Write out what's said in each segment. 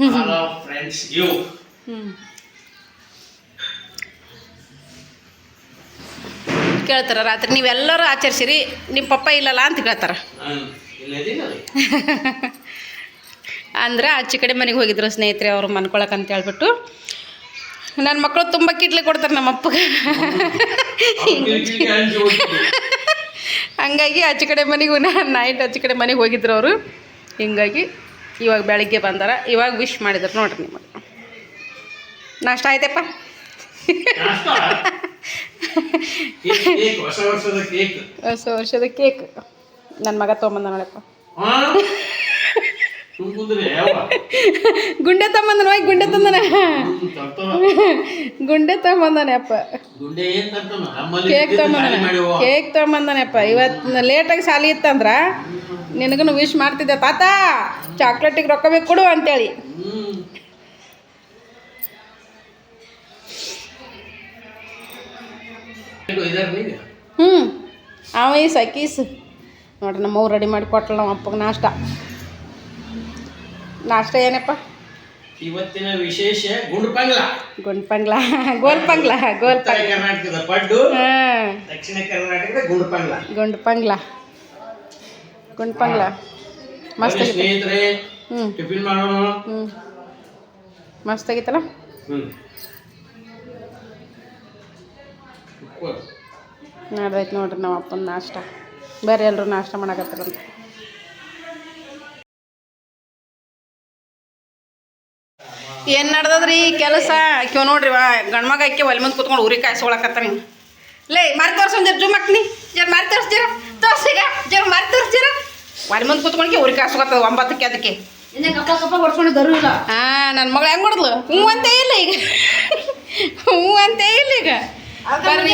all of friends you. ಕೇಳ್ತಾರ ರಾತ್ರಿ ನೀವೆಲ್ಲರೂ ಆಚರಿಸಿರಿ ನಿಮ್ಮ ಪಪ್ಪ ಇಲ್ಲಲ್ಲ ಅಂತ ಕೇಳ್ತಾರ. ಅಂದ್ರೆ ಆಚೆ ಕಡೆ ಮನೆಗೆ ಹೋಗಿದ್ರು ಸ್ನೇಹಿತರೆ ಅವರು ಮನ್ಕೊಳಕ್ಕೆ ಅಂತ ಹೇಳ್ಬಿಟ್ಟು. ನನ್ನ ಮಕ್ಕಳು ತುಂಬ ಕಿಟ್ಲಿ ಕೊಡ್ತಾರೆ ನಮ್ಮ ಅಪ್ಪಗೆ. ಹಂಗಾಗಿ ಆಚೆ ಕಡೆ ಮನೆಗೂ ನೈಟ್ ಆಚೆ ಕಡೆ ಮನೆಗೆ ಹೋಗಿದ್ರು ಅವರು. ಹಿಂಗಾಗಿ ಇವಾಗ ಬೆಳಗ್ಗೆ ಬಂದಾರ. ಇವಾಗ ವಿಶ್ ಮಾಡಿದ್ರು ನೋಡ್ರಿ ನಿಮಗೆ. ನಾಷ್ಟ ಆಯ್ತಪ್ಪ? ಹೊಸ ವರ್ಷದ ಕೇಕ್ ನನ್ನ ಮಗ ತೊಗೊಂಬಂದ ನೋಡಪ್ಪ. ಗುಂಡೆ ತಗೊಂಬಂದನ ಹೋಗಿ ಗುಂಡೆ ತಂದನ. ಗುಂಡೆ ತಗೊಂಬಂದಾನೆ ಅಪ್ಪ. ಕೇಕ್ ತಗೊಂಬಂದಾನೆಪ್ಪ. ಇವತ್ತು ಲೇಟಾಗಿ ಸಾಲಿ ಇತ್ತಂದ್ರ ನಿನಗೂ ವಿಶ್ ಮಾಡ್ತಿದ್ದೆ, ತಾತ ಚಾಕ್ಲೇಟಿಗೆ ರೊಕ್ಕ ಬೇಕು ಕೊಡು ಅಂತೇಳಿ. ಅವ ಈ ಸಕೀಸ್ ನೋಡ್ರಿ ನಮ್ಮವ್ರು ರೆಡಿ ಮಾಡಿ ಕೊಟ್ಟಳು ನಮ್ಮ ಅಪ್ಪಗೆ ನಾಷ್ಟ. ನಾಷ್ಟ ಏನಪ್ಪ ಇವತ್ತಿನ ವಿಶೇಷ ಗುಂಡ್ಪಂಗ್ಲ. ಗೋಲ್ಪಂಗ್ಲ ಕರ್ನಾಟಕದ ಪಡ್ಡು, ದಕ್ಷಿಣ ಕರ್ನಾಟಕದ ಗುಂಡ್ಪಂಗ್ಲ ಮಸ್ತ್ ಸ್ನೇಹಿತರೆ. ಟಿಫಿನ್ ಮಾಡೋಣ. ಮಸ್ತ್ ಆಗಿತ್ತಲ್ಲ. ನಡ್ದೈತೆ ನೋಡ್ರಿ ನಮ್ಮ ಅಪ್ಪನ ನಾಷ್ಟ. ಬೇರೆ ಎಲ್ಲರೂ ನಾಷ್ಟ ಮಾಡಕತ್ತಾರಂತ. ಏನು ನಡ್ದದ್ರಿ ಕೆಲಸ? ಕ್ಯೂ ನೋಡ್ರಿ ಗಂಡ್ಮಗ ಅಕ್ಕಿ ಒಲೆ ಮುಂದೆ ಕೂತ್ಕೊಂಡು ಉರಿ ಕಾಯಿಸ್ಕೊಳಕತ್ತಾರ. ಲೇ ಮಾರಿ ತೋರ್ಸೊಂದು ಜರ ಜುಮ್ ಹಾಕ್ನಿ, ಜರ ಮಾರಿ ತೋರಿಸ್ತೀರ ತೋರ್ಸಿಗ ಜರ ಮಾರಿ ತೋರಿಸ್ತೀರ. ಒಲೆ ಮುಂದೆ ಕೂತ್ಕೊಂಡ್ಕೆ ಉರಿ ಕಾಯಿಸ್ಕೊತದ 9ಕ್ಕೆ ಅದಕ್ಕೆ. ಕಪ್ಪ ಹೊಡ್ಕೊಂಡು ಬರೋಲ್ಲ. ನನ್ನ ಮಗಳು ಹೆಂಗೆ ಹೊಡೆದ್ಲು? ಹ್ಞೂ ಅಂತೇ ಇಲ್ಲ ಈಗ. ಬರ್ರಿ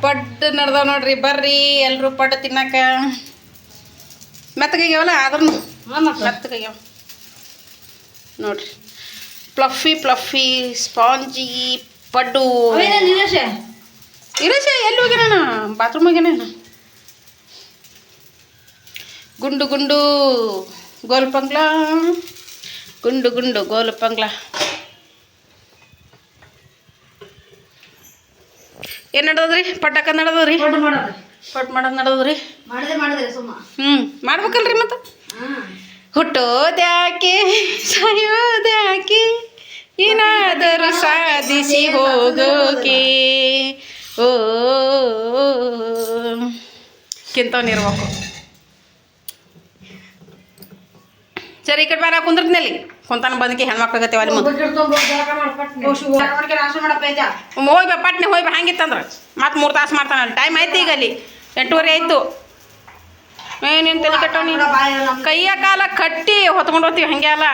ಪಡ್ಡು ನಡ್ದಾವ ನೋಡ್ರಿ. ಬರ್ರಿ ಎಲ್ರು ಪಡ್ಡು ತಿನ್ನಕ. ಮೆತ್ತಗಾಗ್ಯಾವಲ್ಲ ಆದ್ರೂ ಮೆತ್ತಗಾಗ್ಯಾವ ನೋಡ್ರಿ. ಫ್ಲಫಿ ಸ್ಪಾಂಜಿ ಪಡ್ಡು. ಇರೇಶ ಎಲ್ಲಿ ಹೋಗ್ಯಾನ? ಬಾತ್ರೂಮ್ ಹೋಗ್ಯಾನ. ಗುಂಡು ಗೋಲ್ಪಂಗ್ಲ. ಗೋಲ್ಪಂಗ್ಲ. ಏನು ನಡ್ದದ್ರಿ? ಪಟ್ಟಕ ನಡ್ದದ್ರಿ? ಪಟ್ ಮಾಡೋದು ನಡ್ದದ್ರಿ? ಮಾಡ್ಬೇಕಲ್ರಿ ಮತ್ತೆ. ಹುಟ್ಟೋದ್ಯಾಕೆ ಸಾಯೋದ್ಯಾಕೆ ಏನಾದರೂ ಸಾಧಿಸಿ ಹೋಗೋಕೆ ಓ ಕಿಂತವನಿರ್ಬೇಕು. ಸರಿ ಈ ಕಡೆ ಬಾರ ಕುಂದ್ರತ್ನಲ್ಲಿ ಕುಂತಾನ ಬಂದಕ್ಕೆ ಹೆಣ್ಮಕ್ಳಿಗತ್ತೆ ಅಲ್ಲಿ ಮುಂದೆ ಹೋಯ್ ಬಾ ಪಟ್ನೆ ಹೋಯ್ ಬಾ. ಹಂಗಿತ್ತಂದ್ರೆ ಮತ್ತೆ 3 ತಾಸು ಮಾಡ್ತಾನಲ್ಲ. ಟೈಮ್ ಆಯ್ತು ಈಗ ಅಲ್ಲಿ 8:30 ಆಯಿತು. ಏನೇನು ತಲೆ ಕಟ್ಟವ್ ನೀನು? ಕೈಯ ಕಾಲ ಕಟ್ಟಿ ಹೊತ್ಕೊಂಡು ಹೋಗ್ತೀವಿ ಹಂಗೆ ಅಲ್ಲ.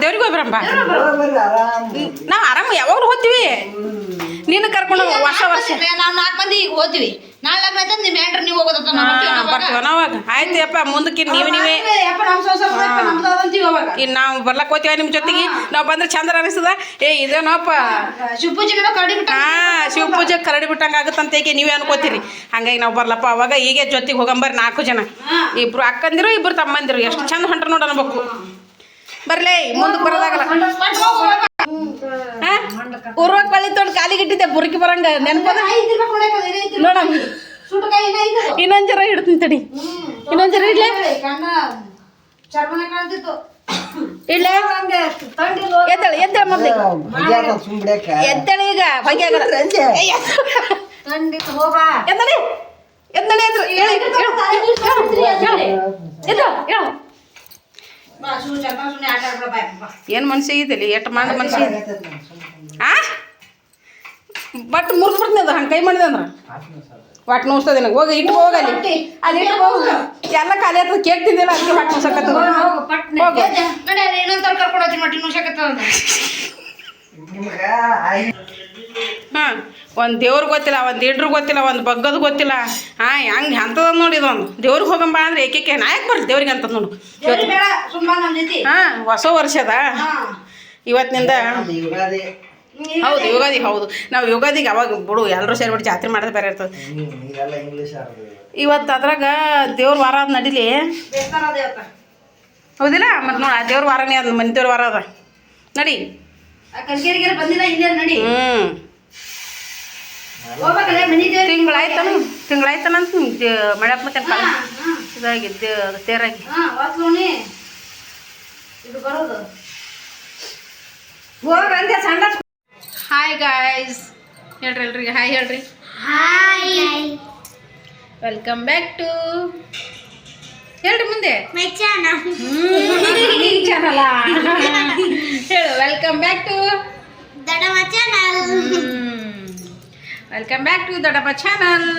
ದೇವ್ರಿಗೆ ಹೋಗ್ಬರಮ್ಮ. ನಾವು ಆರಾಮ ಯಾವಾಗಲೂ ಹೋಗ್ತೀವಿ. ನೀನು ಕರ್ಕೊಂಡು ವರ್ಷ ನಾವು 4 ಮಂದಿ ಈಗ ಹೋದ್ವಿ. ನಾಳೆ ನಿಮ್ಮ ಹೆಂಡ್ರ ನೀವು ಹೋಗೋದ ಬರ್ತೀವ ನಾವಾಗ. ಆಯ್ತು ಯಪ್ಪ ಮುಂದಕ್ಕೆ ನೀವೇ ಇನ್ನು ನಾವು ಬರ್ಲಕ್ಕೆ ಹೋಗ್ತೀವ ನಿಮ್ಮ ಜೊತೆಗೆ. ನಾವು ಬಂದ್ರೆ ಚಂದ್ರ ಅನಿಸ್ತದ. ಇದೇನಪ್ಪ ಶಿವಪೂಜೆ ಕರಡಿ ಬಿಟ್ಟಂಗೆ ಆಗುತ್ತಂತ ಏಕೆ ನೀವೇ ಅನ್ಕೋತೀರಿ. ಹಂಗಾಗಿ ನಾವು ಬರ್ಲಪ್ಪ ಅವಾಗ. ಈಗ ಜೊತೆಗೆ ಹೋಗಂಬರ್ರಿ 4 ಜನ. 2 ಅಕ್ಕಂದಿರು 2 ತಮ್ಮಂದಿರು. ಎಷ್ಟು ಚಂದ ಹೊಂಟ್ರ ನೋಡ ಅನ್ಬೇಕು. ಬರ್ಲೇ ಮುಂದಕ್ಕೆ ಬರೋದಾಗಲ್ಲ. ಊರ್ವಾಗ ಬಳ್ಳಿ ತೊಗೊಂಡು ಕಾಲಿಗೆ ಇಟ್ಟಿದ್ದೆ ಬುರ್ಕಿ ಬರಂಗ ನೆನ್ಪದ ನೋಡ. ಇನ್ನೊಂದ್ ಜರ ಹಿಡ್ತೀನಿ ತಡಿ. ಇನ್ನೊಂದ್ ಜರ ಇಡ್ಲೆ ಇಡ್ಲೆ ಎದ್ದಳ ಮೊದ್ಲಿಗೆ ಎದ್ದಳ. ಈಗ ಹೊಗೆ ಆಗಲ್ಲ. ಎದ್ದಳಿ ಎದ್ದಳಿ ಅಂದ್ರು ಏನು ಮನ್ಸಿಗಿದ್ದಲ್ಲಿ ಎಷ್ಟು ಮಾಡಿ ಮನ್ಸಿಗೆ ಬಟ್ ಮುರಿದ್ಬಿಡ್ತೀನಿ. ಅದು ಹಂಗೆ ಕೈ ಮಾಡಿದೆ ಅಂದ್ರೆ ಒಟ್ಟು ನೋಸ್ತದೆ ನನಗೆ. ಹೋಗಿ ಇಟ್ಟು ಹೋಗಲ್ಲಿ ಅಲ್ಲಿ ಇಟ್ಟು ಹೋಗ. ಎಲ್ಲ ಖಾಲಿ ಆಗ್ತದೆ. ಕೇಕ್ ತಿಂದಿಲ್ಲ ಅದಕ್ಕೆ ಹೊಟ್ಟೆ ನೋಸಕತ್ತದ. ಹಾಂ ಒಂದು ದೇವ್ರಿಗೆ ಗೊತ್ತಿಲ್ಲ, ಒಂದು ಹಿಡ್ರಿಗೆ ಗೊತ್ತಿಲ್ಲ, ಒಂದು ಬಗ್ಗದು ಗೊತ್ತಿಲ್ಲ. ಹಂಗೆ ಅಂತದ ನೋಡಿ. ಇದೊಂದು ದೇವ್ರಿಗೆ ಹೋಗಂಬ ಅಂದ್ರೆ ಏಕೆ ನಾ ಯಾಕೆ ಬರ್ರಿ ದೇವ್ರಿಗೆ ಅಂತದ್ ನೋಡು. ಹೊಸ ವರ್ಷದ ಇವತ್ತಿನಿಂದ ಹೌದು ಯುಗಾದಿ ಹೌದು. ನಾವು ಯುಗಾದಿಗೆ ಅವಾಗ ಬಿಡು ಎಲ್ಲರೂ ಸೇರಿಬಿಟ್ಟು ಜಾತ್ರೆ ಮಾಡೋದು ಬೇರೆ ಇರ್ತದೆ. ಹಿಂಗೆಲ್ಲ ಇಂಗ್ಲೀಷ್ ಇವತ್ತು ಅದ್ರಾಗ ದೇವ್ರ ವಾರ ಅದು ನಡೀಲಿ ಹೌದಿಲ್ಲ. ಮತ್ತು ನೋಡಿ ದೇವ್ರ ವಾರನೇ ಅದು ಮನೆ ದೇವ್ರ ವಾರ ಅದ ನಡಿ. ಕಲ್ಕೇರಿಗೆಲ್ಲ ಬಂದಿಲ್ಲ ಇಲ್ಲೇ ನಡಿ. ಹ್ಞೂ ಹೋಗ್ಬೇಕಲ್ಲ ಮನಿ ದೇವ್ರಿಗೆ. ತಿಂಗಳಾಯ್ತನಂತ ಮಳೆಪ್ಪ ಕಾಲ ಇದಾಗಿ ತೇರಾಗಿ. ವಾಸ್ಲೋನಿ ಇದು ಬರೋದು ಸಣ್ಣ. ಹಾಯ್ ಗಾಯ್ಸ್ ಹೇಳ್ರಿ ಎಲ್ರಿಗೆ ಹಾಯ್ ಹೇಳ್ರಿ. ವೆಲ್ಕಮ್ ಬ್ಯಾಕ್ ಟು ಹೇಳ್ರಿ ಮುಂದೆ ಚಾನಲ ಹೇಳು. Welcome back to welcome back to Doddappa channel.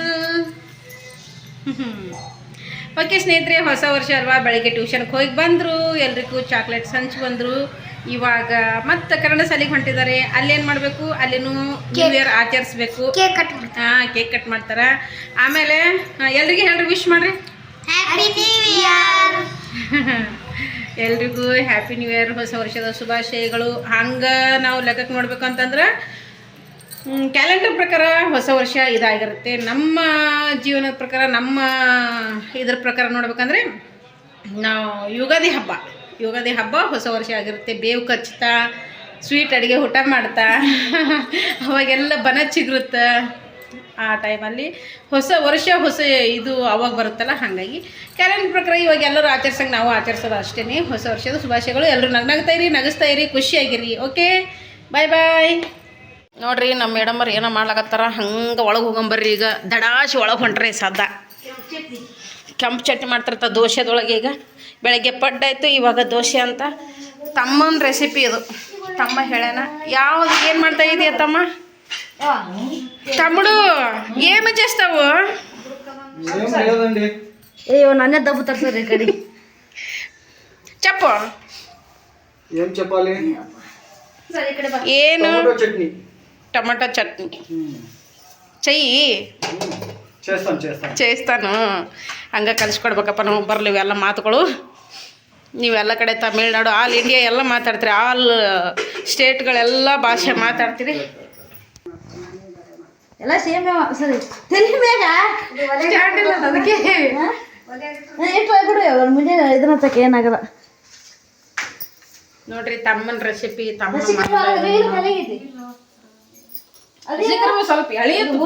Okay ಸ್ನೇಹಿತರೆ, ಹೊಸ ವರ್ಷ ಅಲ್ವಾ, ಬೆಳಗ್ಗೆ ಟ್ಯೂಷನ್ಗೆ ಹೋಗಿ ಬಂದರು. ಎಲ್ರಿಗೂ ಚಾಕ್ಲೇಟ್ಸ್ ಹಂಚಿ ಬಂದರು. ಇವಾಗ ಮತ್ತೆ ಕನ್ನಡ ಶಾಲೆಗೆ ಹೊಂಟಿದ್ದಾರೆ. ಅಲ್ಲೇನು ಮಾಡಬೇಕು, ಅಲ್ಲಿನೂ ನ್ಯೂ ಇಯರ್ ಆಚರಿಸ್ಬೇಕು. ಕೇಕ್ ಕಟ್ ಮಾಡ್ತಾರೆ. ಆಮೇಲೆ ಎಲ್ರಿಗೂ ಹೇಳ್ರಿ ವಿಶ್ ಮಾಡ್ರಿ. ಎಲ್ರಿಗೂ ಹ್ಯಾಪಿ ನ್ಯೂ ಇಯರ್, ಹೊಸ ವರ್ಷದ ಶುಭಾಶಯಗಳು. ಹಂಗೆ ನಾವು ಲೆಕ್ಕಕ್ಕೆ ನೋಡ್ಬೇಕು ಅಂತಂದ್ರೆ ಕ್ಯಾಲೆಂಡರ್ ಪ್ರಕಾರ ಹೊಸ ವರ್ಷ ಇದಾಗಿರುತ್ತೆ. ನಮ್ಮ ಜೀವನದ ಪ್ರಕಾರ, ನಮ್ಮ ಇದ್ರ ಪ್ರಕಾರ ನೋಡ್ಬೇಕಂದ್ರೆ ನಾವು ಯುಗಾದಿ ಹಬ್ಬ ಹೊಸ ವರ್ಷ ಆಗಿರುತ್ತೆ. ಬೇವು ಕಚ್ತಾ, ಸ್ವೀಟ್ ಅಡುಗೆ ಊಟ ಮಾಡ್ತಾ ಅವಾಗೆಲ್ಲ ಬನ ಚಿಗುರುತ್ತೆ. ಆ ಟೈಮಲ್ಲಿ ಹೊಸ ವರ್ಷ ಇದು ಅವಾಗ ಬರುತ್ತಲ್ಲ. ಹಾಗಾಗಿ ಕ್ಯಾಲೆಂಡರ್ ಪ್ರಕಾರ ಇವಾಗ ಎಲ್ಲರೂ ಆಚರಿಸಂಗೆ ನಾವು ಆಚರಿಸೋದು ಅಷ್ಟೇ. ಹೊಸ ವರ್ಷದ ಶುಭಾಶಯಗಳು. ಎಲ್ಲರೂ ನಗಿಸ್ತಾ ಇರಿ, ಖುಷಿಯಾಗಿರಿ. ಓಕೆ, ಬಾಯ್ ಬಾಯ್. ನೋಡ್ರಿ ನಮ್ಮ ಮೇಡಮರು ಏನೋ ಮಾಡ್ಲಾಕತ್ತಾರ. ಹಂಗೆ ಒಳಗೆ ಹೋಗಂಬರ್ರಿ. ಈಗ ದಡಾಶಿ ಒಳಗೆ ಹೊಂಟ್ರಿ ಸದ್ದ. ಕೆಂಪು ಚಟ್ನಿ ಮಾಡ್ತಾರತ್ತ ದೋಸೆದೊಳಗೆ. ಈಗ ಬೆಳಗ್ಗೆ ಪಡ್ಡಾಯ್ತು, ಇವಾಗ ದೋಸೆ ಅಂತ. ತಮ್ಮನ ರೆಸಿಪಿ ಇದು. ತಮ್ಮ ಹೇಳ್ಯಾನ. ಯಾವ್ದು ಏನು ಮಾಡ್ತಾ ಇದೀಯ ತಮ್ಮ? తమ్ముడు ఏమి చేస్తావు? నన్నే దబ్బుతారు సార్ ఇక్కడి చెప్పు. ఏం చెప్పాలి? ಏನು చట్నీ, టమాటా చట్నీ చెయ్యి. చేస్తాను. ಹಂಗೆ ಕಲಿಸ್ಕೊಡ್ಬೇಕಪ್ಪ ನಾವು. ಬರಲಿ ಇವೆಲ್ಲ ಮಾತುಗಳು. ನೀವೆಲ್ಲ ಕಡೆ ತಮಿಳ್ನಾಡು, ಆಲ್ ಇಂಡಿಯಾ ಎಲ್ಲ ಮಾತಾಡ್ತೀರಿ. ಆಲ್ ಸ್ಟೇಟ್ಗಳೆಲ್ಲ ಭಾಷೆ ಮಾತಾಡ್ತೀರಿ. ಎಲ್ಲ ಸೇಮ್ ಸರಿ ತಲೆ ಬೇಗ ಅದಕ್ಕೆ ಬಿಡು. ಮುಂಜೆ ಇದನ್ನ ತಕ್ಕ ಏನಾಗಲ್ಲ. ನೋಡ್ರಿ ತಮ್ಮನ ರೆಸಿಪಿ. ತಮ್ಮ ಸ್ವಲ್ಪ ಎಳೆಯತ್ತು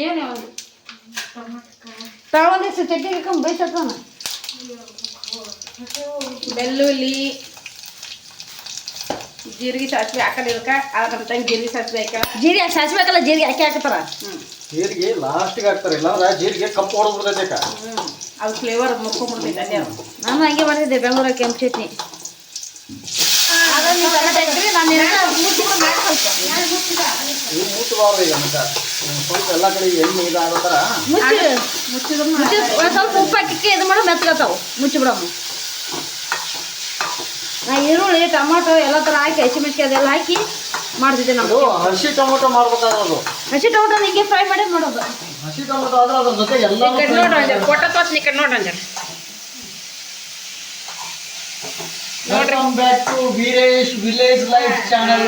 ಏನು ತಾವೊಂದಿಷ್ಟು ಚಟ್ನಿ ಹಾಕೊಂಡು ಬೈಸತ್ತಾನ. ಬೆಳ್ಳುಳ್ಳಿ, ಜೀರಿಗೆ, ಸಾಸಿವೆ ಹಾಕಲ್ಲ. ಇದಕ್ಕೆ ಅದಕ್ಕಂತ ಜೀರಿಗೆ ಸಾಸಿವೆ ಹಾಕಲ್ಲ. ಜೀರಿಗೆ ಸಾಸಿವೆ ಹಾಕಲ್ಲ, ಜೀರಿಗೆ ಹಾಕಿ ಹಾಕ್ತಾರ. ಜೀರಿಗೆ ಲಾಸ್ಟಿಗೆ ಹಾಕ್ತಾರೆ. ಇಲ್ಲಾಂದ್ರೆ ಜೀರಿಗೆ ಕಪ್ಪು ಹೊಡೆದ್ಬಿಡ್ತೈತೆ. ಅದು ಫ್ಲೇವರ್ ಮುಕ್ಕೊಂಡ್ಬಿಡ್ತೈತೆ ಅಲ್ಲೇ. ನಾನು ಹಂಗೆ ಮಾಡ್ತಿದ್ದೆ ಬೆಂಗಳೂರ ಕೆಂಪು ಚಟ್ನಿ. ಮೂಟಬಾರ್ದು. ಈಗ ಸ್ವಲ್ಪ ಎಲ್ಲ ಕಡೆ ಎಣ್ಣೆ ಇದಾಗೋ ಥರ ಸ್ವಲ್ಪ ಉಪ್ಪು ಹಾಕಿ ಇದು ಮಾಡೋ ಮೆತ್ತಗತ್ತಾವು. ಮುಚ್ಚಿಬಿಡಮ್ಮ. ನಾ ಈರುಳ್ಳಿ, ಟೊಮಾಟೊ ಎಲ್ಲ ಥರ ಹಾಕಿ, ಹಸಿಮೆಣಸಿಗೆ ಅದೆಲ್ಲ ಹಾಕಿ ಮಾಡ್ತಿದ್ದೆ. ನಾವು ಹಸಿ ಟೊಮೊಟೊ ಮಾಡ್ಬೇಕಾದ್ರದು. ಹಸಿ ಟೊಮಾಟೊ ಹಿಂಗೆ ಫ್ರೈ ಮಾಡಿ ಮಾಡೋದು. ಹಸಿ ಟೊಮೊಟೊ ಆದ್ರೆ ಅದ್ರ ಜೊತೆ ಎಲ್ಲ ನೋಡ್ರಿ ಕೊಟ್ಟ ತೋರ್ಸ್ನಿ ಕಡೆ ನೋಡ್ರಿ. Welcome back to Veeresh village life channel.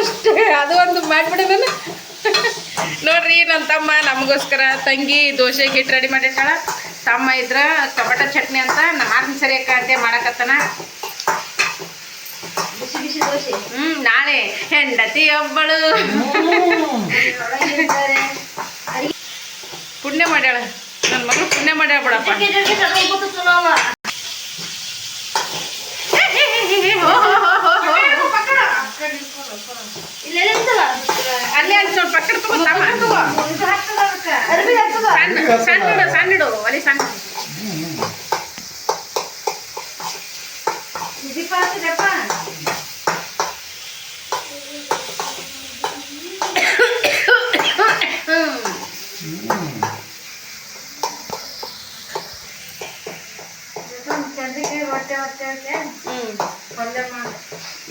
ಅಷ್ಟೇ, ಅದು ಒಂದು ಮಾಡ್ಬಿಡಿ ನಾನು. ನೋಡ್ರಿ ನನ್ನ ತಮ್ಮ ನಮಗೋಸ್ಕರ ತಂಗಿ ದೋಸೆಗೆ ಹಿಟ್ಟು ರೆಡಿ ಮಾಡಿರ್ತಾಳ. ತಮ್ಮ ಇದ್ರ ಟೊಮೆಟೊ ಚಟ್ನಿ ಅಂತ ನಾರ್ಮಲ್ ಸರಿಯಕ್ಕ ಅಂತ ಮಾಡಕತ್ತಾನ. ನಾಳೆ ಹೆಂಡತಿ ಒಬ್ಬಳು ಪುಣ್ಯ ಮಾಡ್ಯಾಳ. ನನ್ನ ಮಗಳು ಪುಣ್ಯ ಮಾಡ್ಯಾಳ ಬಿಡಪ್ಪ. ಅಲ್ಲೇ ಅಲ್ಲಿ ಸ್ವಲ್ಪ ಪಕ್ಕಡ ಸಣ್ಣಿಡು ಒಲಿ ಸಣ್ಣ.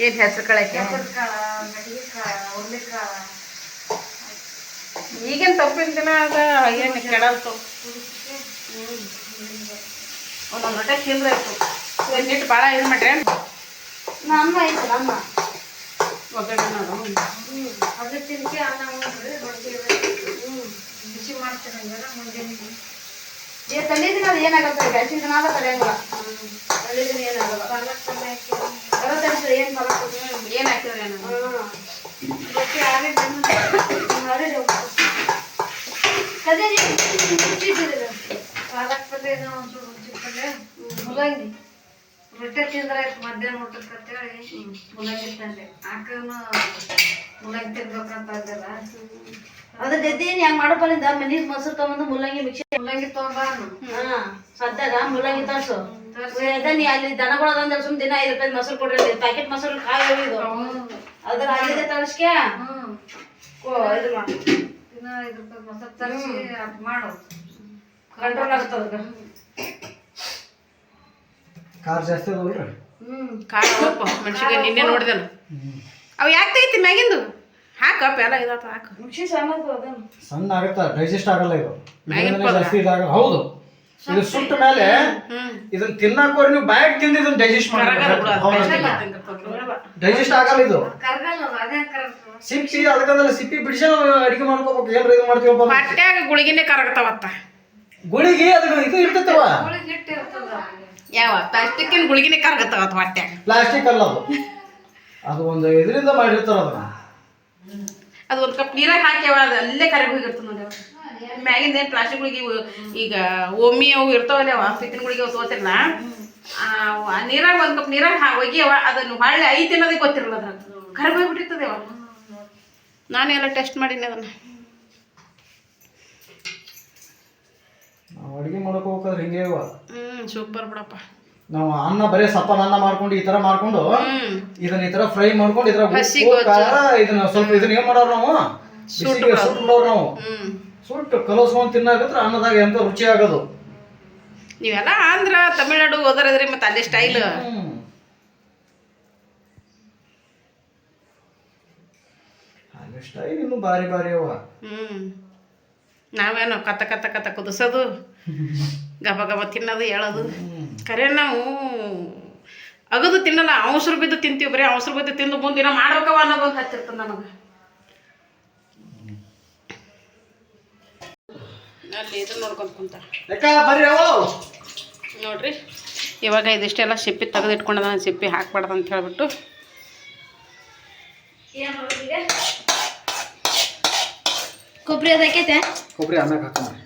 ಏನು ಹೆಸರು ಕಳಕ್ಕೆ ಈಗೇನು ತಪ್ಪಿನ ದಿನ ಅದ. ಏನು ಕೆಡಲ್ತು. ಒಂದೊಂದು ರೊಟ್ಟೆ ತಿಂದ್ರೆ ಆಯ್ತು ನೀಟ್ ಭಾಳ ಇದು ಮಾಡ್ರಿ ಅನ್ನ ಐತಲ್ಲ ಅನ್ನ ಒಗ್ಗರಣೆ ಅದು ತಿನ್ಕೆ ಅನ್ನ ಉಣ್ರಿ ರೊಟ್ಟಿ ಬಿಸಿ ಮಾಡ್ತೀನಿ ಮುಂಜಾನೆ ತಲೆ ದಿನ ಅದು ಏನಾಗುತ್ತೆ ಬ್ಯಾಸಿಗೆ ದಿನ ಆದ ತಡೆಯಂಗಿಲ್ಲ ತಲೆ ದಿನ ಏನಾಗಲ್ಲ ಏನು ಏನು ಹಾಕಿದ್ರೆ ರೊಟ್ಟಿ ಅದೇ ಪಾಲಕ್ ಪಲ್ಯ ಒಂಚೂರು ಪಲ್ಯ ಮುಲ್ಲಂಗಿ ರೊಟ್ಟಿ ತಿಂದ್ರೆ ಮಧ್ಯಾಹ್ನ ಊಟಕ್ಕೆ ಅಂತೇಳಿ ಮುಲ್ಲಂಗಿ ತಂದೆ ಆಕನು ಮುಲ್ಲಂಗಿ ತಿನ್ಬೇಕಂತ ಅಂದಲ್ಲ ಅದ್ರ ಜೊತೆ ಹೆಂಗ್ ಮಾಡೋಪಲ್ಲಿಂದ ಮನೀಸ್ ಮೊಸರು ತಗೊಂಡು ಮುಲ್ಲಂಗಿ ಮಿಕ್ಸಿ ಮುಲ್ಲಂಗಿ ತಗೊಂಬಾನು ಸದ್ಯಾಗ ಮುಲ್ಲಂಗಿ ತರ್ಸು ನೀ ಅಲ್ಲಿ ದನಗಳದಂದ್ರೆ ಸುಮ್ ದಿನ 5 ರೂಪಾಯಿ ಮೊಸರು ಕೊಡ್ರಿ ಪ್ಯಾಕೆಟ್ ಮೊಸರು ಕಾಯಿ ಇದು ಅದ್ರ ಅಲ್ಲಿದೆ ತರ್ಸ್ಕೆ ಇದು ಮಾಡಿ ದಿನ 5 ರೂಪಾಯಿ ಮೊಸರು ತರಿಸಿ ಮಾಡು ಕಂಟ್ರೋಲ್ ಆಗುತ್ತೆ ಅದಕ್ಕೆ ಕಾರ್ ಜಾಸ್ತಿ ಅದಾವಲ್ರಿ ಖಾರ ಉಪ್ಪು ಮೆಣಸಿನ್ಕಾಯಿ ನಿನ್ನೆ ನೋಡಿದೆನು ಅವು ಯಾಕೆ ತೆಗಿತಿ ಮ್ಯಾಗಿಂದು ಹಾಕಪ್ಪ ಎಲ್ಲ ಇದಾತ ಹಾಕು ಮಿಕ್ಸಿ ಸಣ್ಣದು ಅದನ್ನು ಸಣ್ಣ ಆಗತ್ತ ಡೈಜೆಸ್ಟ್ ಆಗಲ್ಲ ಇದು ಜಾಸ್ತಿ ಇದಾಗಲ್ಲ ಹೌದು ಇದು ಸುಟ್ಟ ಮೇಲೆ ಇದನ್ನ ತಿನ್ನಾಕೋರಿ ನೀವು ಬ್ಯಾಗ್ ತಿಂದು ಇದನ್ನ ಡೈಜೆಸ್ಟ್ ಡೈಜೆಸ್ಟ್ ಆಗಲ್ಲ ಇದು ಕರ್ಗಲ್ಲ ಅದೇ ಕರ್ಗ ಸಿಪ್ಪಿ ಅದಕ್ಕಂದ್ರೆ ಸಿಪ್ಪಿ ಬಿಡಿಸಿ ಅಡಿಗೆ ಮಾಡ್ಕೋಬೇಕು ಏನ್ರ ಇದು ಮಾಡ್ತೀವಪ್ಪ ಹೊಟ್ಯಾಗ ಗುಳಿಗಿನೇ ಕರಗತಾವತ್ತ ಗುಳಿಗೆ ಅದಕ್ಕೆ ಇದು ಇರ್ತೈತವ ಯಾವ ಪ್ಲಾಸ್ಟಿಕ್ಕಿನ ಗುಳಿಗಿನೇ ಕರಗತಾವತ್ತ ಹೊಟ್ಯಾಗ ಪ್ಲಾಸ್ಟಿಕ್ ಅಲ್ಲ ಅದು ಅದು ಒಂದು ಇದರಿಂದ ಮಾಡಿರ್ತಾರ ಅದನ್ನ ಅದು ಒಂದು ಕಪ್ ನೀರಾಗ ಹಾಕ್ಯಾವ ಅದು ಅಲ್ಲೇ ಕರಗಿ ಹೋಗಿರ್ತದೆ ನೋಡಿ ಮ್ಯಾಗಿಂದ ಏನು ಪ್ಲಾಸ್ಟಿಕ್ ಗುಳಿಗೆ ಈಗ ಒಮ್ಮಿ ಅವು ಇರ್ತಾವಲ್ಲ ಅವ ಸಿಟ್ಟಿನ ಗುಳಿಗೆ ಅವು ತಗೋತಿರಲ್ಲ ನೀರಾಗ ಒಂದು ಕಪ್ ನೀರಾಗ ಒಗಿಯವ ಅದನ್ನು ಹೊಳ್ಳಿ ಐತಿ ಅನ್ನೋದೇ ಗೊತ್ತಿರಲ್ಲ ಅದ್ರಾಗ ಕರಗಿ ಹೋಗ್ಬಿಟ್ಟಿರ್ತದೆ ಅವ ನಾನು ಎಲ್ಲ ಟೆಸ್ಟ್ ಮಾಡೀನಿ ಅದನ್ನು ನಾವು ಅಡಿಗೆ ಮಾಡಕ್ ಹೋಗ್ಬೇಕಾದ್ರೆ ಹಿಂಗೆ ಇವ ಸೂಪರ್ ಬಿಡಪ್ಪ ನಾವು ಅನ್ನ ಬರೀ ಸಪ್ಪನ ಅನ್ನ ಮಾಡ್ಕೊಂಡು ಈ ತರ ಮಾಡ್ಕೊಂಡು ಇದನ್ನ ಈ ತರ ಫ್ರೈ ಮಾಡ್ಕೊಂಡು ಇದ್ರ ಇದನ್ನ ಸ್ವಲ್ಪ ಇದನ್ನ ಏನ್ ಮಾಡೋರು ನಾವು ಸುಟ್ಟು ಬಿಡೋರು ನಾವು ಸುಟ್ಟು ಕಲಸ್ಕೊಂಡ್ ತಿನ್ನಾಕತ್ರ ಅನ್ನದಾಗ ಎಂತ ರುಚಿ ಆಗೋದು ನೀವೆಲ್ಲ ಆಂಧ್ರ ತಮಿಳ್ನಾಡು ಹೋದ್ರದ್ರಿ ಮತ್ತೆ ಅದೇ ಸ್ಟೈಲ್ ಅಲ್ಲಿ ಸ್ಟೈಲ್ ಇನ್ನು ಬಾರಿ ಬಾರಿ ಅವ ನಾವೇನು ಕತ್ತ ಕತ್ತ ಕತ್ತ ಕುದಿಸೋದು ಗಬ ಗಬ ತಿನ್ನೋದು ಹೇಳೋದು ಖರೆ ನಾವು ಅಗದು ತಿನ್ನಲ್ಲ ಅವಸರು ಬಿದ್ದು ತಿಂತೀವಿ ಬರೀ ಅವಸರು ಬಿದ್ದು ತಿಂದು ಮುಂದಿನ ಮಾಡ್ಬೇಕವ ಅನ್ನೋದು ಒಂದು ಹತ್ತಿರ್ತದೆ ನಮಗೆ ಅಲ್ಲಿ ಇದನ್ನ ನೋಡ್ಕೊಂತ ಕುಂತ ನೋಡ್ರಿ ಇವಾಗ ಇದಿಷ್ಟೆಲ್ಲ ಸಿಪ್ಪಿ ತೆಗೆದು ಇಟ್ಕೊಂಡ ಸಿಪ್ಪಿ ಹಾಕ್ಬಾರ್ದು ಅಂತ ಹೇಳ್ಬಿಟ್ಟು ಕೊಬ್ಬರಿ ಅದಕ್ಕೈತೆ ಕೊಬ್ಬರಿ ಅನ್ನಕ್ಕೆ ಹಾಕೊಂಡ್ರಿ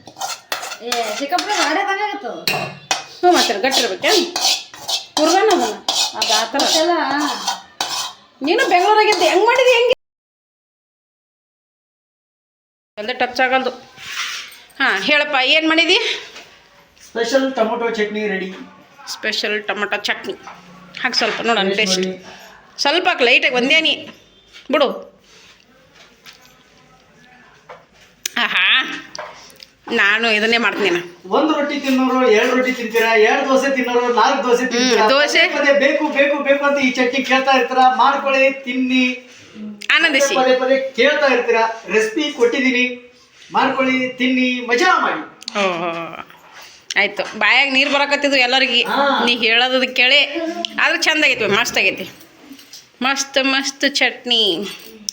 ಚಿಕ್ಕಪ್ಪನ ಆಡೇ ತಂಗಾಗತ್ತದ ಹ್ಞೂ ಮತ್ತೆ ಗಟ್ಟಿ ಇರ್ಬೇಕೆ ಹುರ್ಗನ ಅದನ್ನ ಅದು ಆ ಥರ ಎಲ್ಲ ನೀನು ಬೆಂಗಳೂರಾಗಿದ್ದೆ ಹೆಂಗೆ ಮಾಡಿದಿ ಹೆಂಗೆ ಎಲ್ಲ ಟಚ್ ಆಗಲ್ದು ಹಾಂ ಹೇಳಪ್ಪ ಏನು ಮಾಡಿದಿ special tomato chutney ready special tomato chutney ಹಾಕಿ ಸ್ವಲ್ಪ ನೋಡೋಣ ಟೇಸ್ಟ್ ಸ್ವಲ್ಪ ಹಾಕಿ ಲೈಟಾಗಿ ಒಂದೇ ನೀ ಬಿಡು ಆಹಾ ನಾನು ಇದನ್ನೇ ಮಾಡ್ತೀನಿ ಒಂದು ರೊಟ್ಟಿ ತಿನ್ನೋರು 2 ರೊಟ್ಟಿ ತಿಂತೀರಾ 2 ದೋಸೆ ತಿನ್ನೋರು 4 ದೋಸೆ ತಿಂತೀರಾ ದೋಸೆ ಬೇಕು ಬೇಕು ಬೇಕು ಅಂತ ಈ ಚಟ್ನಿ ಕೇಳ್ತಾ ಇರ್ತೀರಾ ಮಾಡ್ಕೊಳ್ಳಿ ತಿನ್ನಿ ಆನಂದಿಸಿ ಪದೇ ಪದೇ ಕೇಳ್ತಾ ಇರ್ತೀರಾ ರೆಸಿಪಿ ಕೊಟ್ಟಿದ್ದೀನಿ ಮಾಡ್ಕೊಳ್ಳಿ ತಿನ್ನಿ ಮಜಾ ಮಾಡಿ ಓಹೋ ಆಯಿತು ಬಾಯಾಗ ನೀರು ಬರಕತ್ತಿದ್ವು ಎಲ್ಲರಿಗೆ ನೀ ಹೇಳೋದು ಕೇಳಿ ಆದ್ರೆ ಚಂದ ಆಗೈತಿ ಮಸ್ತ್ ಆಗೈತಿ ಮಸ್ತ್ ಮಸ್ತ್ ಚಟ್ನಿ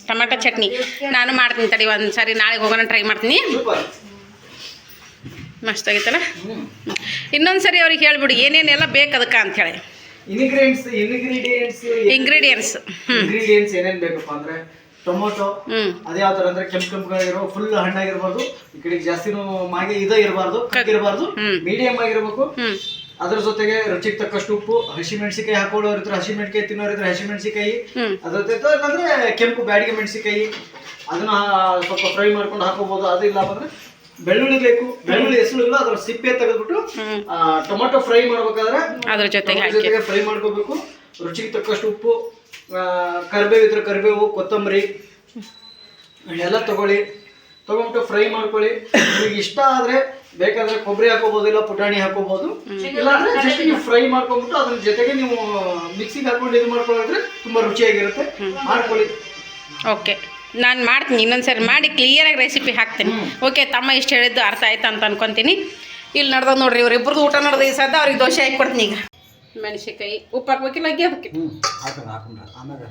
ಟೊಮೆಟೊ ಚಟ್ನಿ ನಾನು ಮಾಡ್ತೀನಿ ತಡಿ ಒಂದು ಸಾರಿ ನಾಳೆಗೆ ಹೋಗೋಣ ಟ್ರೈ ಮಾಡ್ತೀನಿ ಮಸ್ತ್ ಆಗೈತಲ್ಲ ಇನ್ನೊಂದು ಸರಿ ಅವ್ರಿಗೆ ಹೇಳ್ಬಿಡು ಏನೇನೆಲ್ಲ ಬೇಕು ಅದಕ್ಕೆ ಅಂಥೇಳಿ ಇಂಗ್ರೀಡಿಯೆಂಟ್ಸ್ ಏನೇನು ಬೇಕಪ್ಪ ಅಂದ್ರೆ ಟೊಮೊಟೊ ಅದೇ ಯಾವ ತರ ಅಂದ್ರೆ ಕೆಂಪು ಫುಲ್ ಹಣ್ಣಾಗಿರ್ಬಾರ್ದು ಈ ಕಡೆಗೆ ಜಾಸ್ತಿನೂ ಮಾಗಿ ಇದೇ ಇರಬಾರ್ದು ಕಗ್ಗಿರಬಾರ್ದು ಮೀಡಿಯಂ ಆಗಿರ್ಬೇಕು ಅದ್ರ ಜೊತೆಗೆ ರುಚಿಗೆ ತಕ್ಕಷ್ಟು ಉಪ್ಪು ಹಸಿಮೆಣಸಿಕಾಯಿ ಹಾಕೊಳ್ಳೋರು ಇದ್ರೆ ಹಸಿಮೆಣಸಿಕಾಯಿ ತಿನ್ನೋರು ಇದ್ರೆ ಹಸಿಮೆಣಸಿಕಾಯಿ ಅದ್ರ ಜೊತೆ ಅಂದ್ರೆ ಕೆಂಪು ಬ್ಯಾಡಿಗೆ ಮೆಣಸಿಕಾಯಿ ಅದನ್ನ ಸ್ವಲ್ಪ ಫ್ರೈ ಮಾಡ್ಕೊಂಡು ಹಾಕೋಬಹುದು ಅದಿಲ್ಲ ಅಂದ್ರೆ ಬೆಳ್ಳುಳ್ಳಿ ಬೇಕು ಬೆಳ್ಳುಳ್ಳಿ ಹೆಸರು ಅದ್ರ ಸಿಪ್ಪೆ ತೆಗೆದ್ಬಿಟ್ಟು ಟೊಮೊಟೊ ಫ್ರೈ ಮಾಡ್ಬೇಕಾದ್ರೆ ಅದ್ರ ಜೊತೆಗೆ ಫ್ರೈ ಮಾಡ್ಕೋಬೇಕು ರುಚಿಗೆ ತಕ್ಕಷ್ಟು ಉಪ್ಪು ಕರಿಬೇವು ಇದ್ರೆ ಕರಿಬೇವು ಕೊತ್ತಂಬರಿ ಎಲ್ಲ ತಗೊಂಡ್ಬಿಟ್ಟು ಫ್ರೈ ಮಾಡ್ಕೊಳ್ಳಿ ನಿಮಗೆ ಇಷ್ಟ ಆದ್ರೆ ಬೇಕಾದ್ರೆ ಕೊಬ್ಬರಿ ಹಾಕೋಬಹುದು ಇಲ್ಲ ಪುಟಾಣಿ ಹಾಕೋಬಹುದು ಇಲ್ಲಾಂದ್ರೆ ಜಸ್ಟ್ ನೀವು ಫ್ರೈ ಮಾಡ್ಕೊಂಡ್ಬಿಟ್ಟು ಅದ್ರ ಜೊತೆಗೆ ನೀವು ಮಿಕ್ಸಿಗೆ ಹಾಕೊಂಡು ಇದು ಮಾಡ್ಕೊಳ್ಳಿದ್ರೆ ತುಂಬಾ ರುಚಿಯಾಗಿರುತ್ತೆ ಮಾಡ್ಕೊಳ್ಳಿ ಓಕೆ ನಾನು ಮಾಡ್ತೀನಿ ಇನ್ನೊಂದ್ಸರಿ ಮಾಡಿ ಕ್ಲಿಯರಾಗಿ ರೆಸಿಪಿ ಹಾಕ್ತೀನಿ ಓಕೆ ತಮ್ಮ ಇಷ್ಟು ಹೇಳಿದ್ದು ಅರ್ಥ ಆಯ್ತು ಅಂತ ಅನ್ಕೊತೀನಿ ಇಲ್ಲಿ ನಡ್ದದ ನೋಡ್ರಿ ಇವ್ರಿಬ್ರದ್ದು ಊಟ ನಡ್ದು ಈ ಸದ್ದ ಅವ್ರಿಗೆ ದೋಸೆ ಹಾಕಿ ಕೊಡ್ತೀನಿ ಈಗ. ಮೆಣಸಿನ್ಕಾಯಿ ಉಪ್ಪು ಹಾಕ್ಬೇಕಿಲ್ಲ ಅಗ್ಗಿ ಅದಕ್ಕೆ ಆಮೇಲೆ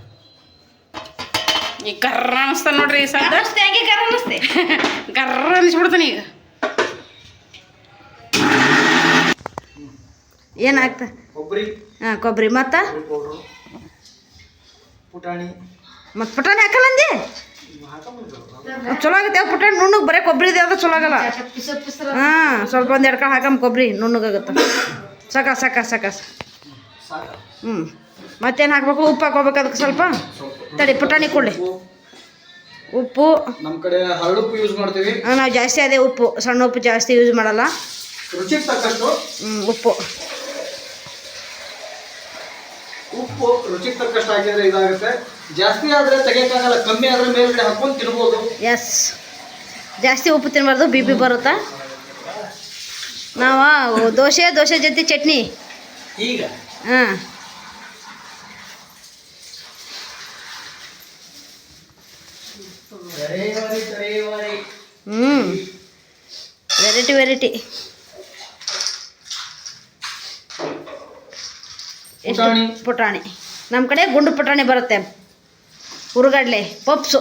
ಈಗ ಕರ್ರ ಅನಿಸ್ತಾನೆ ನೋಡ್ರಿ ಈ ಸದ್ದ ಹೆಂಗೆ ಕರ ಅನ್ನಿಸ್ತೆ ಕರ್ರ ಅನಿಸ್ಬಿಡ್ತಾನೆ ಈಗ. ಏನಾಗ್ತ ಕೊಬ್ಬರಿ ಹಾಂ ಕೊಬ್ಬರಿ ಮತ್ತು ಪೌಡ್ರು ಪುಟಾಣಿ ಮತ್ತು ಪುಟಾಣಿ ಹಾಕಲ್ಲ ಅಂದೆ ಚಲೋ ಆಗತ್ತೆ ಪುಟಾಣಿ ನುಣ್ಣಗೆ ಬರೀ ಕೊಬ್ಬರಿದೆ ಅದು ಚಲೋ ಆಗಲ್ಲ. ಹಾಂ ಸ್ವಲ್ಪ ಒಂದು ಎರಡು ಕಾಳು ಹಾಕಮ್ಮ ಕೊಬ್ಬರಿ ನುಣ್ಣಗಾಗುತ್ತೆ. ಸಾಕ ಸಾಕ ಸಾಕ ಹ್ಞೂ ಮತ್ತೇನು ಹಾಕ್ಬೇಕು ಉಪ್ಪು ಹಾಕೋಬೇಕು ಅದಕ್ಕೆ ಸ್ವಲ್ಪ ತಡಿ ಪುಟಾಣಿ ಕೊಡಲಿ ಉಪ್ಪು ನಮ್ಮ ಕಡೆ ಹರಳುಪ್ಪು ಯೂಸ್ ಮಾಡ್ತೀವಿ. ನಾವು ಜಾಸ್ತಿ ಅದೇ ಉಪ್ಪು ಸಣ್ಣ ಉಪ್ಪು ಜಾಸ್ತಿ ಯೂಸ್ ಮಾಡಲ್ಲ. ರುಚಿಗೆ ತಕ್ಕಷ್ಟು ಉಪ್ಪು ಉಪ್ಪು ರುಚಿಗೆ ತಕ್ಕಷ್ಟು ಹಾಕಿದ್ರೆ ಇದಾಗುತ್ತೆ. ಜಾಸ್ತಿ ಆದರೆ ತೆಗಿಯೋಕ್ಕಾಗಲ್ಲ, ಕಮ್ಮಿ ಆದರೆ ಮೇಲ್ಗಡೆ ಹಾಕೊಂಡು ತಿನ್ಬೋದು. ಎಸ್ ಜಾಸ್ತಿ ಉಪ್ಪು ತಿನ್ನಬಾರ್ದು ಬಿ ಪಿ ಬರುತ್ತಾ. ನಾವು ದೋಸೆ ಜೊತೆ ಚಟ್ನಿ ಈಗ ಹಾಂ ವೆರೈಟಿ ಪುಟಾಣಿ ನಮ್ಮ ಕಡೆ ಗುಂಡು ಪುಟಾಣಿ ಬರುತ್ತೆ. ಹುರುಗಡ್ಲೆ ಪಪ್ಸು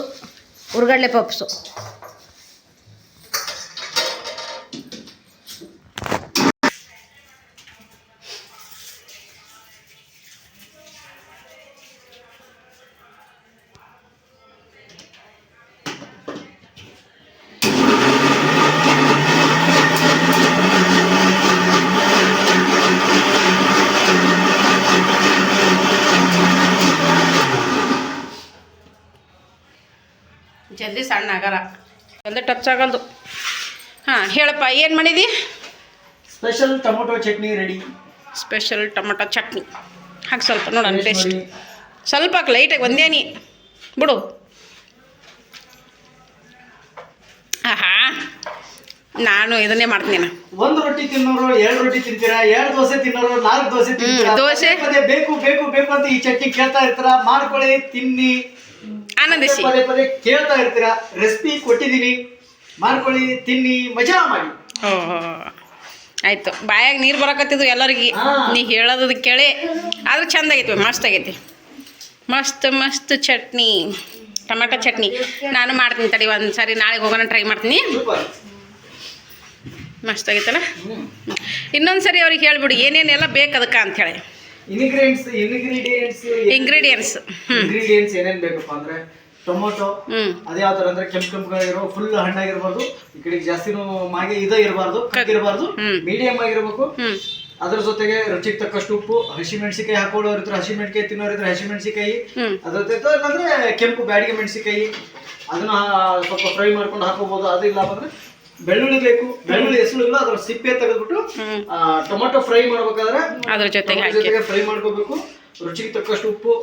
ಜಲ್ದಿ ಸಣ್ಣ ಆಗಲ್ಲ, ಜಲ್ದಿ ಟಚ್ ಆಗಲ್ದು. ಹಾಂ ಹೇಳಪ್ಪ ಏನು ಮಾಡಿದಿ? Special tomato chutney ready. Special tomato chutney ಹಾಕಿ ಸ್ವಲ್ಪ ನೋಡೋಣ ಟೇಸ್ಟ್. ಸ್ವಲ್ಪ ಹಾಕಿ ಲೈಟಾಗಿ ಒಂದೇನಿ ಬಿಡು. ಆಹಾ ನಾನು ಇದನ್ನೇ ಮಾಡ್ತೀನಿ. ಒಂದು ರೊಟ್ಟಿ ತಿನ್ನೋರು 2 ರೊಟ್ಟಿ ತಿಂತೀರಾ, 2 ದೋಸೆ ತಿನ್ನೋರು 4 ದೋಸೆ ತಿಂತೀರಾ. ದೋಸೆ ಬೇಕು ಅಂತ ಈ ಚಟ್ನಿ ಕೇಳ್ತಾ ಇರ್ತೀರಾ. ಮಾಡ್ಕೊಳ್ಳಿ, ತಿನ್ನಿ, ಆನಂದಿಸಿ. ಪದೇ ಕೇಳ್ತಾ ಇರ್ತೀರಾ. ರೆಸಿಪಿ ಕೊಟ್ಟಿದ್ದೀನಿ, ಮಾಡ್ಕೊಳ್ಳಿ, ತಿನ್ನಿ, ಮಜಾ ಮಾಡಿ. ಓಹೋ ಆಯಿತು. ಬಾಯಾಗ ನೀರು ಬರಕತ್ತಿದ್ವು ಎಲ್ಲರಿಗೆ ನೀ ಹೇಳೋದು ಕೇಳಿ. ಆದ್ರೆ ಚಂದ ಆಗೈತಿ, ಮಸ್ತ್ ಆಗೈತಿ. ಮಸ್ತ್ ಚಟ್ನಿ, ಟೊಮೆಟೊ ಚಟ್ನಿ ನಾನು ಮಾಡ್ತೀನಿ ತಡಿ ಒಂದು ಸಾರಿ. ನಾಳೆಗೆ ಹೋಗೋಣ ಟ್ರೈ ಮಾಡ್ತೀನಿ. ಮಸ್ತ್ ಆಗೈತಲ್ಲ. ಇನ್ನೊಂದು ಸರಿ ಅವ್ರಿಗೆ ಹೇಳ್ಬಿಡಿ ಏನೇನೆಲ್ಲ ಬೇಕು ಅದಕ್ಕೆ ಅಂಥೇಳಿ. ಇಂಗ್ರೀಡಿಯೆಂಟ್ಸ್ ಏನೇನ್ ಬೇಕಪ್ಪ ಅಂದ್ರೆ ಟೊಮೊಟೊ, ಅದೇ ಯಾವ ತರ ಅಂದ್ರೆ ಕೆಂಪು ಫುಲ್ ಹಣ್ಣಾಗಿರ್ಬಾರ್ದು. ಈ ಕಡೆಗೆ ಜಾಸ್ತಿನೂ ಮಾಗೆ ಇರಬಾರ್ದು, ಕಗ್ಗಿರಬಾರ್ದು, ಮೀಡಿಯಂ ಆಗಿರ್ಬೇಕು. ಅದ್ರ ಜೊತೆಗೆ ರುಚಿಗೆ ತಕ್ಕಷ್ಟು ಉಪ್ಪು, ಹಸಿಮೆಣಸಿಕಾಯಿ ಹಾಕೊಳ್ಳೋರು ಇದ್ರೆ ಹಸಿಮೆಣಸಿಕಾಯಿ, ತಿನ್ನೋರು ಇದ್ರೆ ಹಸಿಮೆಣಸಿಕಾಯಿ, ಅದ್ರ ಜೊತೆ ಅಂದ್ರೆ ಕೆಂಪು ಬ್ಯಾಡಿಗೆ ಮೆಣಸಿಕಾಯಿ, ಅದನ್ನ ಸ್ವಲ್ಪ ಫ್ರೈ ಮಾಡ್ಕೊಂಡು ಹಾಕೋಬಹುದು. ಅದಿಲ್ಲ ಅಂದ್ರೆ ಬೆಳ್ಳುಳ್ಳಿ ಬೇಕು. ಬೆಳ್ಳುಳ್ಳಿ ಹೆಸರು ಅದ್ರ ಸಿಪ್ಪೆ ತೆಗೆದ್ಬಿಟ್ಟು ಟೊಮೊಟೊ ಫ್ರೈ ಮಾಡ್ಬೇಕಾದ್ರೆ ಅದ್ರ ಜೊತೆಗೆ ಫ್ರೈ ಮಾಡ್ಕೋಬೇಕು. ರುಚಿಗೆ ತಕ್ಕಷ್ಟು ಉಪ್ಪು,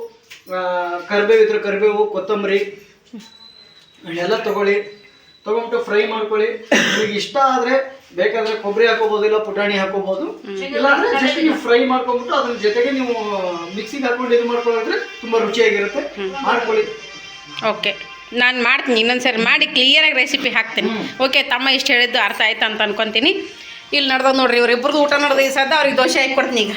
ಕರಿಬೇವು ಇದ್ರೆ ಕರಿಬೇವು, ಕೊತ್ತಂಬರಿ ಎಲ್ಲ ತಗೊಂಡ್ಬಿಟ್ಟು ಫ್ರೈ ಮಾಡ್ಕೊಳ್ಳಿ. ನಿಮಗೆ ಇಷ್ಟ ಆದ್ರೆ ಬೇಕಾದ್ರೆ ಕೊಬ್ಬರಿ ಹಾಕೋಬಹುದು, ಇಲ್ಲ ಪುಟಾಣಿ ಹಾಕೋಬಹುದು. ಇಲ್ಲಾಂದ್ರೆ ಜಸ್ಟ್ ನೀವು ಫ್ರೈ ಮಾಡ್ಕೊಂಡ್ಬಿಟ್ಟು ಅದ್ರ ಜೊತೆಗೆ ನೀವು ಮಿಕ್ಸಿಗೆ ಹಾಕೊಂಡು ಇದು ಮಾಡ್ಕೊಳ್ಳಿದ್ರೆ ತುಂಬಾ ರುಚಿಯಾಗಿರುತ್ತೆ. ಮಾಡ್ಕೊಳ್ಳಿ. ಓಕೆ, ನಾನು ಮಾಡ್ತೀನಿ. ಇನ್ನೊಂದ್ಸರಿ ಮಾಡಿ ಕ್ಲಿಯರಾಗಿ ರೆಸಿಪಿ ಹಾಕ್ತೀನಿ. ಓಕೆ, ತಮ್ಮ ಇಷ್ಟು ಹೇಳಿದ್ದು ಅರ್ಥ ಆಯ್ತು ಅಂತ ಅನ್ಕೊತೀನಿ. ಇಲ್ಲಿ ನಡ್ದದ ನೋಡ್ರಿ ಇವ್ರಿಬ್ರದ್ದು ಊಟ ನಡ್ದು ಈ ಸದ್ದ ಅವ್ರಿಗೆ ದೋಸೆ ಹಾಕಿ ಕೊಡ್ತೀನಿ ಈಗ.